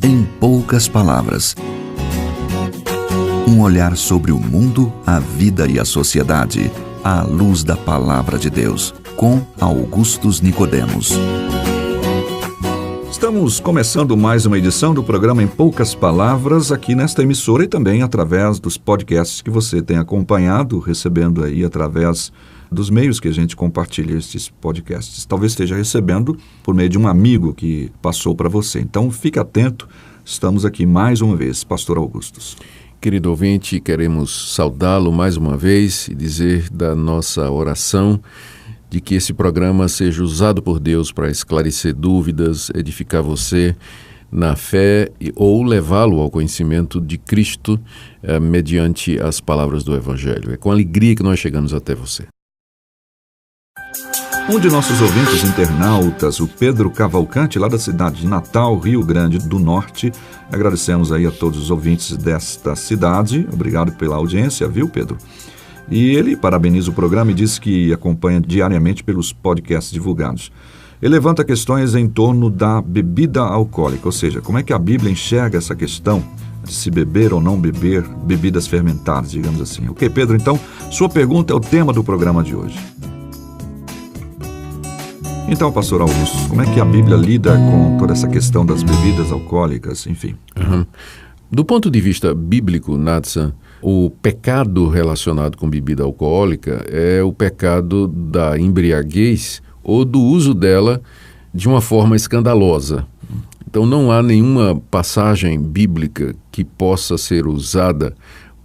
Em poucas palavras. Um olhar sobre o mundo, a vida e a sociedade, à luz da Palavra de Deus, com Augustus Nicodemos. Estamos começando mais uma edição do programa Em Poucas Palavras, aqui nesta emissora e também através dos podcasts que você tem acompanhado, recebendo aí através dos meios que a gente compartilha estes podcasts. Talvez esteja recebendo por meio de um amigo que passou para você. Então, fique atento, estamos aqui mais uma vez. Pastor Augustus. Querido ouvinte, queremos saudá-lo mais uma vez e dizer da nossa oração de que esse programa seja usado por Deus para esclarecer dúvidas, edificar você na fé ou levá-lo ao conhecimento de Cristo mediante as palavras do Evangelho. É com alegria que nós chegamos até você. Um de nossos ouvintes internautas, o Pedro Cavalcante, lá da cidade de Natal, Rio Grande do Norte. Agradecemos aí a todos os ouvintes desta cidade. Obrigado pela audiência, viu, Pedro? E ele parabeniza o programa e diz que acompanha diariamente pelos podcasts divulgados. Ele levanta questões em torno da bebida alcoólica, ou seja, como é que a Bíblia enxerga essa questão de se beber ou não beber bebidas fermentadas, digamos assim. Ok, Pedro, então, sua pergunta é o tema do programa de hoje. Então, pastor Augusto, como é que a Bíblia lida com toda essa questão das bebidas alcoólicas, enfim? Do ponto de vista bíblico, Natsan, o pecado relacionado com bebida alcoólica é o pecado da embriaguez ou do uso dela de uma forma escandalosa. Então, não há nenhuma passagem bíblica que possa ser usada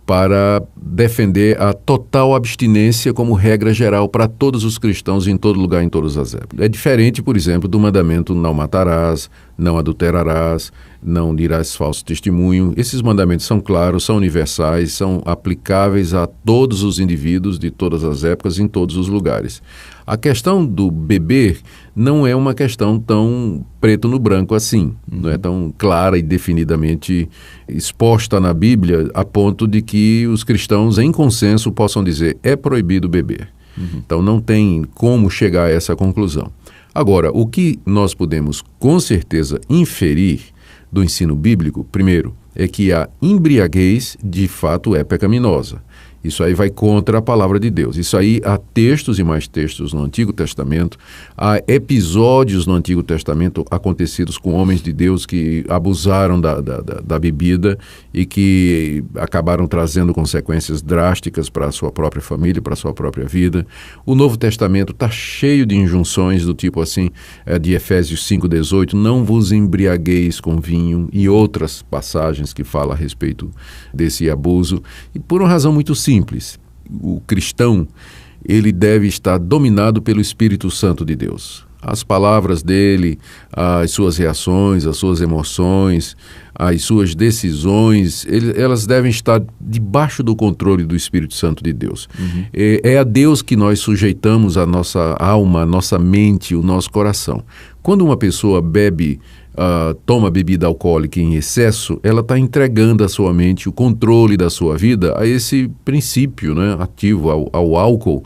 para defender a total abstinência como regra geral para todos os cristãos em todo lugar, em todas as épocas. É diferente, por exemplo, do mandamento não matarás, não adulterarás, não dirás falso testemunho. Esses mandamentos são claros, são universais, são aplicáveis a todos os indivíduos de todas as épocas, em todos os lugares. A questão do beber não é uma questão tão preto no branco assim, não é tão clara e definidamente exposta na Bíblia a ponto de que os cristãos em consenso possam dizer é proibido beber. Então não tem como chegar a essa conclusão. Agora, o que nós podemos com certeza inferir do ensino bíblico, primeiro, é que a embriaguez de fato é pecaminosa. Isso aí vai contra a palavra de Deus. Isso aí há textos e mais textos no Antigo Testamento, há episódios no Antigo Testamento acontecidos com homens de Deus que abusaram da bebida e que acabaram trazendo consequências drásticas para a sua própria família, para a sua própria vida. O Novo Testamento está cheio de injunções do tipo assim, de Efésios 5,18, não vos embriagueis com vinho, e outras passagens que falam a respeito desse abuso, e por uma razão muito simples. O cristão, ele deve estar dominado pelo Espírito Santo de Deus. As palavras dele, as suas reações, as suas emoções, as suas decisões, elas devem estar debaixo do controle do Espírito Santo de Deus. É a Deus que nós sujeitamos a nossa alma, a nossa mente, o nosso coração. Quando uma pessoa toma bebida alcoólica em excesso, ela está entregando a sua mente, o controle da sua vida a esse princípio, né, ativo, ao álcool,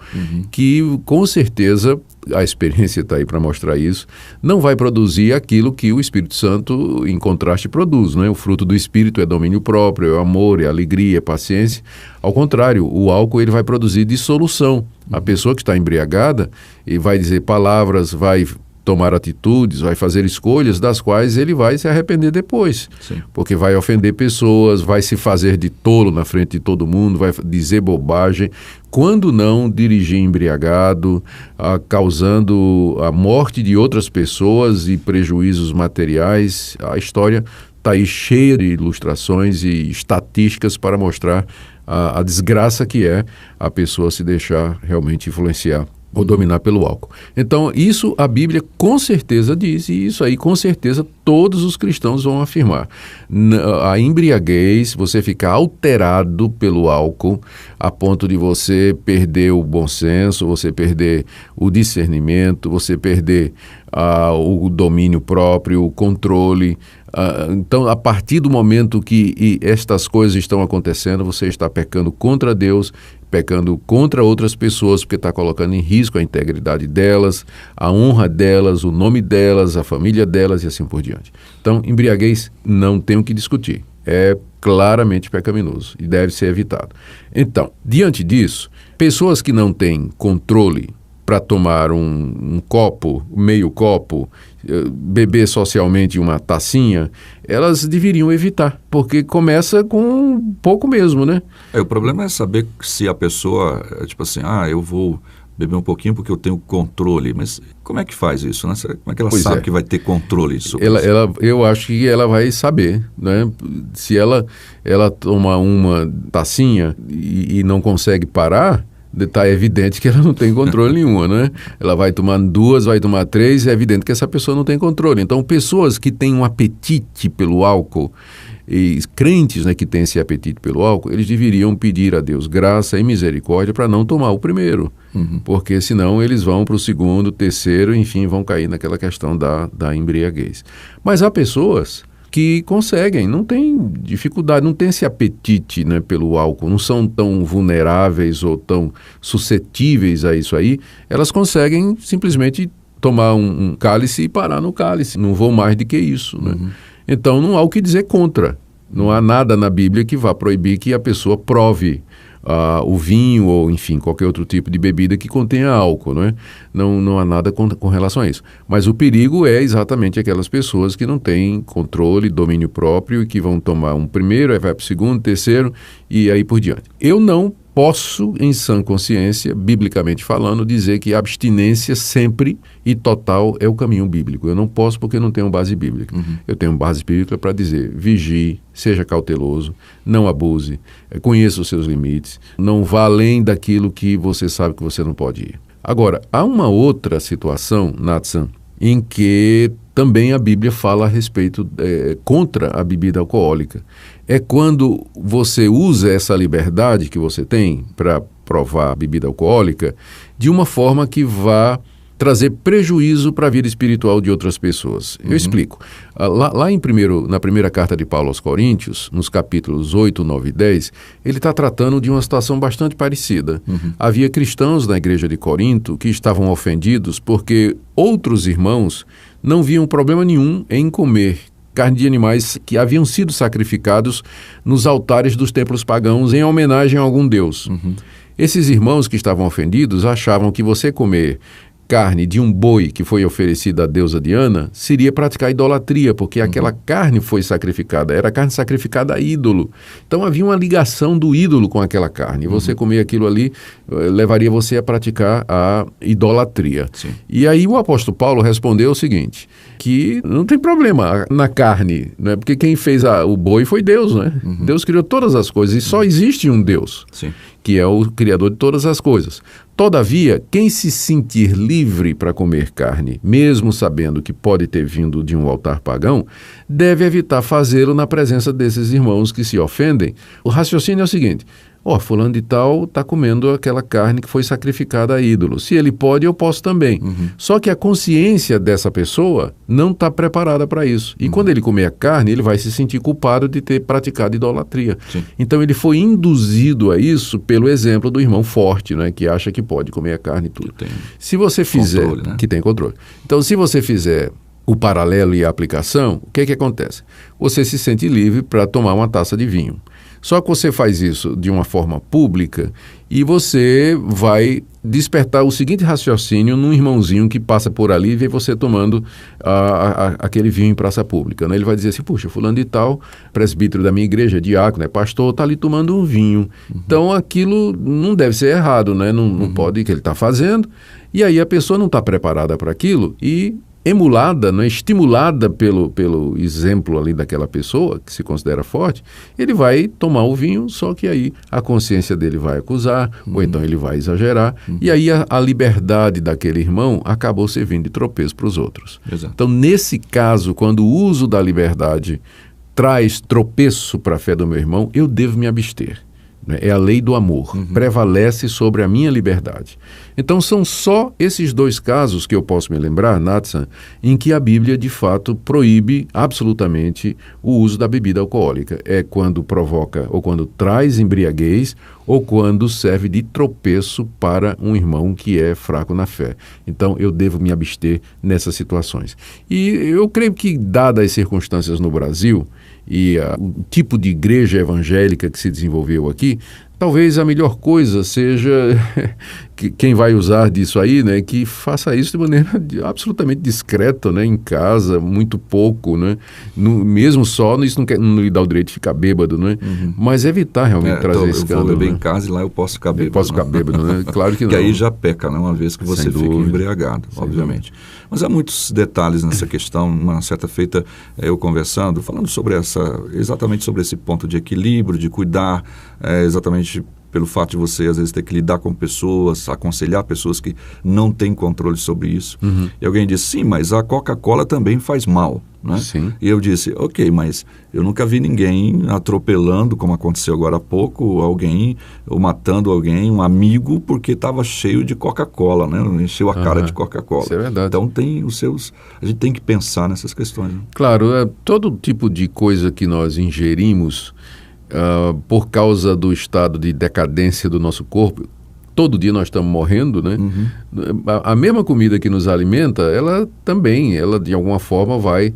que com certeza, a experiência está aí para mostrar isso, não vai produzir aquilo que o Espírito Santo, em contraste, produz. Né? O fruto do Espírito é domínio próprio, é amor, é alegria, é paciência. Ao contrário, o álcool ele vai produzir dissolução. A pessoa que está embriagada e vai dizer palavras, vai tomar atitudes, vai fazer escolhas das quais ele vai se arrepender depois. Sim. Porque vai ofender pessoas, vai se fazer de tolo na frente de todo mundo, vai dizer bobagem, quando não dirigir embriagado, causando a morte de outras pessoas e prejuízos materiais. A história está aí cheia de ilustrações e estatísticas para mostrar a desgraça que é a pessoa se deixar realmente influenciar ou dominar pelo álcool. Então, isso a Bíblia com certeza diz, e isso aí com certeza todos os cristãos vão afirmar. A embriaguez, você ficar alterado pelo álcool, a ponto de você perder o bom senso, você perder o discernimento, você perder o domínio próprio, o controle. Então, a partir do momento que estas coisas estão acontecendo, você está pecando contra Deus, pecando contra outras pessoas, porque está colocando em risco a integridade delas, a honra delas, o nome delas, a família delas e assim por diante. diante. Então, embriaguez não tem o que discutir. É claramente pecaminoso e deve ser evitado. Então, diante disso, pessoas que não têm controle para tomar um copo, meio copo, beber socialmente uma tacinha, elas deveriam evitar, porque começa com pouco mesmo, né? O problema é saber se a pessoa, tipo assim, eu vou beber um pouquinho porque eu tenho controle, mas como é que faz isso, né? Como é que ela sabe que vai ter controle sobre isso? Eu acho que ela vai saber, né? Se ela tomar uma tacinha e não consegue parar, está evidente que ela não tem controle nenhum, né? Ela vai tomar 2, vai tomar 3, é evidente que essa pessoa não tem controle. Então, pessoas que têm um apetite pelo álcool, e crentes, né, que têm esse apetite pelo álcool, eles deveriam pedir a Deus graça e misericórdia para não tomar o primeiro, porque senão eles vão para o segundo, terceiro, enfim, vão cair naquela questão da embriaguez. Mas há pessoas que conseguem, não tem dificuldade, não tem esse apetite, né, pelo álcool, não são tão vulneráveis ou tão suscetíveis a isso aí, elas conseguem simplesmente tomar um cálice e parar no cálice, não vou mais do que isso, né? Então não há o que dizer contra, não há nada na Bíblia que vá proibir que a pessoa prove o vinho ou, enfim, qualquer outro tipo de bebida que contenha álcool, não é? Não há nada com relação a isso. Mas o perigo é exatamente aquelas pessoas que não têm controle, domínio próprio e que vão tomar um primeiro, aí vai para o segundo, terceiro e aí por diante. Eu não posso, em sã consciência, biblicamente falando, dizer que a abstinência sempre e total é o caminho bíblico. Eu não posso porque eu não tenho base bíblica. Eu tenho base bíblica para dizer, vigie, seja cauteloso, não abuse, conheça os seus limites, não vá além daquilo que você sabe que você não pode ir. Agora, há uma outra situação, Natsan, em que também a Bíblia fala a respeito contra a bebida alcoólica. É quando você usa essa liberdade que você tem para provar a bebida alcoólica de uma forma que vá trazer prejuízo para a vida espiritual de outras pessoas. Eu explico. Na primeira carta de Paulo aos Coríntios, nos capítulos 8, 9 e 10, ele está tratando de uma situação bastante parecida. Havia cristãos na igreja de Corinto que estavam ofendidos porque outros irmãos não viam problema nenhum em comer carne de animais que haviam sido sacrificados nos altares dos templos pagãos em homenagem a algum deus. Esses irmãos que estavam ofendidos achavam que você comer carne de um boi que foi oferecida à deusa Diana seria praticar idolatria, porque aquela carne foi sacrificada, era carne sacrificada a ídolo. Então havia uma ligação do ídolo com aquela carne. E você comer aquilo ali levaria você a praticar a idolatria. Sim. E aí o apóstolo Paulo respondeu o seguinte, que não tem problema na carne, né? Porque quem fez o boi foi Deus, né? Deus criou todas as coisas e só existe um Deus. Sim. Que é o Criador de todas as coisas. Todavia, quem se sentir livre para comer carne, mesmo sabendo que pode ter vindo de um altar pagão, deve evitar fazê-lo na presença desses irmãos que se ofendem. O raciocínio é o seguinte, fulano de tal está comendo aquela carne que foi sacrificada a ídolo. Se ele pode, eu posso também. Só que a consciência dessa pessoa não está preparada para isso. E quando ele comer a carne, ele vai se sentir culpado de ter praticado idolatria. Sim. Então ele foi induzido a isso pelo exemplo do irmão forte, né, que acha que pode comer a carne e tudo. Se você fizer... Controle, né? Que tem controle. Então, se você fizer o paralelo e a aplicação, o que acontece? Você se sente livre para tomar uma taça de vinho. Só que você faz isso de uma forma pública e você vai despertar o seguinte raciocínio num irmãozinho que passa por ali e vê você tomando aquele vinho em praça pública, né? Ele vai dizer assim, puxa, fulano de tal, presbítero da minha igreja, diácono, pastor, está ali tomando um vinho. Então aquilo não deve ser errado, né? Não pode, que ele está fazendo. E aí a pessoa não está preparada para aquilo e... emulada, né, estimulada pelo exemplo ali daquela pessoa, que se considera forte, ele vai tomar o vinho, só que aí a consciência dele vai acusar, ou então ele vai exagerar, e aí a liberdade daquele irmão acabou servindo de tropeço para os outros. Exato. Então, nesse caso, quando o uso da liberdade traz tropeço para a fé do meu irmão, eu devo me abster. É a lei do amor, prevalece sobre a minha liberdade. Então são só esses dois casos que eu posso me lembrar, Natsan, em que a Bíblia de fato proíbe absolutamente o uso da bebida alcoólica. É quando provoca ou quando traz embriaguez ou quando serve de tropeço para um irmão que é fraco na fé. Então, eu devo me abster nessas situações. E eu creio que, dadas as circunstâncias no Brasil e o tipo de igreja evangélica que se desenvolveu aqui, talvez a melhor coisa seja que quem vai usar disso aí, né, que faça isso de maneira absolutamente discreta, né, em casa, muito pouco, né, mesmo só, isso não lhe dá o direito de ficar bêbado, né, mas evitar realmente trazer escândalo. Eu vou beber né? em casa e lá eu posso ficar bêbado. Eu posso ficar bêbado, né? Claro que não. Que aí já peca, né, uma vez que você Sem fica dúvida. embriagado, obviamente. Mas há muitos detalhes nessa questão. Uma certa feita, eu conversando, falando sobre exatamente sobre esse ponto de equilíbrio, de cuidar, exatamente pelo fato de você, às vezes, ter que lidar com pessoas, aconselhar pessoas que não têm controle sobre isso. E alguém disse, sim, mas a Coca-Cola também faz mal, né? Sim. E eu disse, ok, mas eu nunca vi ninguém atropelando, como aconteceu agora há pouco, alguém, ou matando alguém, um amigo, porque estava cheio de Coca-Cola, né? Encheu a cara de Coca-Cola. Isso é verdade. Então tem a gente tem que pensar nessas questões. Né? Claro, todo tipo de coisa que nós ingerimos, por causa do estado de decadência do nosso corpo, todo dia nós estamos morrendo, né? A mesma comida que nos alimenta, ela de alguma forma vai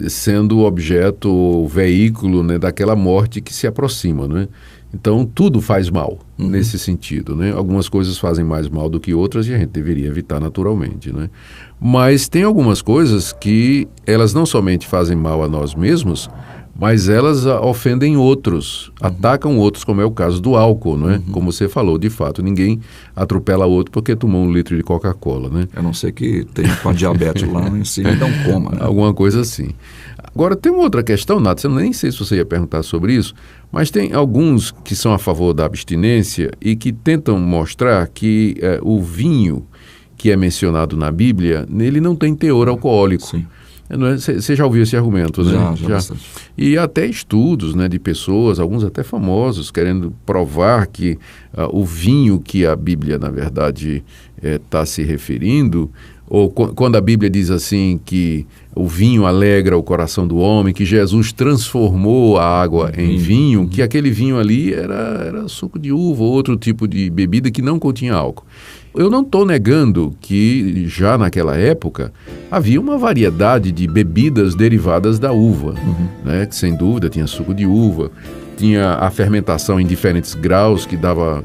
sendo objeto, veículo, né, daquela morte que se aproxima, né? Então tudo faz mal nesse sentido, né? Algumas coisas fazem mais mal do que outras e a gente deveria evitar naturalmente, né? Mas tem algumas coisas que elas não somente fazem mal a nós mesmos, mas elas ofendem outros, atacam outros, como é o caso do álcool, não é? Como você falou, de fato, ninguém atropela outro porque tomou 1 litro de Coca-Cola, né? A não ser que tenha com a diabetes lá em cima e não coma, né? Alguma coisa assim. Agora, tem uma outra questão, Nath, eu nem sei se você ia perguntar sobre isso, mas tem alguns que são a favor da abstinência e que tentam mostrar que o vinho que é mencionado na Bíblia, ele não tem teor alcoólico. Sim. Você já ouviu esse argumento, né? Já. Bastante. E até estudos, né, de pessoas, alguns até famosos, querendo provar que o vinho que a Bíblia, na verdade, está se referindo, ou quando a Bíblia diz assim que o vinho alegra o coração do homem, que Jesus transformou a água em vinho, que aquele vinho ali era suco de uva ou outro tipo de bebida que não continha álcool. Eu não estou negando que já naquela época havia uma variedade de bebidas derivadas da uva, né? Que sem dúvida tinha suco de uva, tinha a fermentação em diferentes graus que dava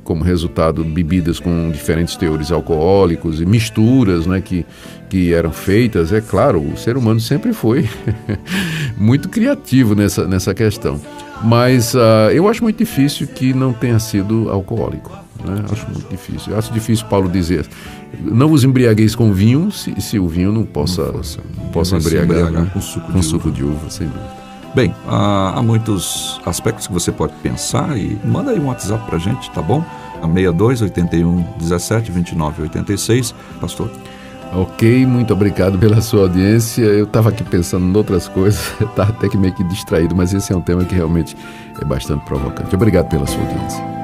como resultado bebidas com diferentes teores alcoólicos e misturas, né, que eram feitas. É claro, o ser humano sempre foi muito criativo nessa questão, mas eu acho muito difícil que não tenha sido alcoólico. Né? Acho muito difícil. Acho difícil Paulo dizer, não vos embriagueis com vinho, se o vinho não possa embriagar, né? com suco de uva, sem dúvida. Bem, há muitos aspectos que você pode pensar e manda aí um WhatsApp pra gente, tá bom? A 62 81 17 29 86, pastor. Ok, muito obrigado pela sua audiência. Eu estava aqui pensando em outras coisas, estava até que meio que distraído, mas esse é um tema que realmente é bastante provocante. Obrigado pela sua audiência.